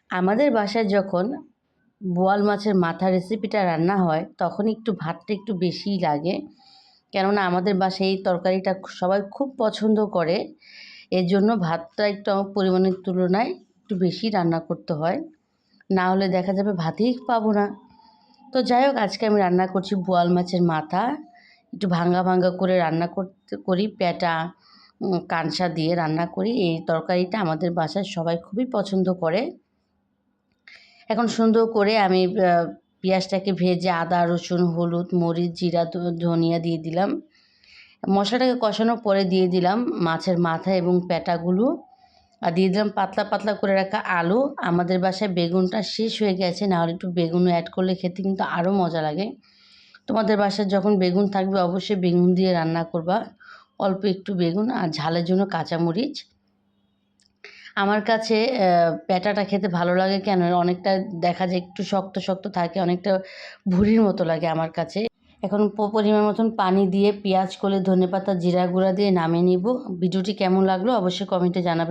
আমাদের বাসায় যখন বোয়াল মাছের মাথা রেসিপিটা রান্না হয় তখন একটু ভাতটা একটু বেশিই লাগে, কেননা আমাদের বাসায় এই তরকারিটা সবাই খুব পছন্দ করে। এর জন্য ভাতটা একটু আমার পরিমাণের তুলনায় একটু বেশি রান্না করতে হয়, না হলে দেখা যাবে ভাতেই পাবো না। তো যাই হোক, আজকে আমি রান্না করছি বোয়াল মাছের মাথা। একটু ভাঙ্গা ভাঙ্গা করে রান্না করি, পেটা কানসা দিয়ে রান্না করি। এই তরকারিটা আমাদের বাসায় সবাই খুবই পছন্দ করে। এখন সুন্দর করে আমি পেঁয়াজটাকে ভেজে আদা রসুন হলুদ মরিচ জিরা ধনিয়া দিয়ে দিলাম। মশলাটাকে কষানোর পরে দিয়ে দিলাম মাছের মাথা এবং পেটাগুলো, আর দিয়ে দিলাম পাতলা পাতলা করে রাখা আলু। আমাদের বাসায় বেগুনটা শেষ হয়ে গেছে, নাহলে একটু বেগুনও অ্যাড করলে খেতে কিন্তু আরও মজা লাগে। তোমাদের বাসায় যখন বেগুন থাকবে অবশ্যই বেগুন দিয়ে রান্না করবা, অল্প একটু বেগুন আর ঝালের জন্য কাঁচামরিচ। আমার কাছে প্যাটাটা খেতে ভালো লাগে কেন, অনেকটা দেখা যায় একটু শক্ত শক্ত থাকে, অনেকটা ভুড়ির মতো লাগে আমার কাছে। এখন পরিমাণ মতন পানি দিয়ে পেঁয়াজ করে ধনেপাতা জিরা গুঁড়া দিয়ে নামিয়ে নিব। ভিডিওটি কেমন লাগলো অবশ্যই কমেন্টে জানাবেন।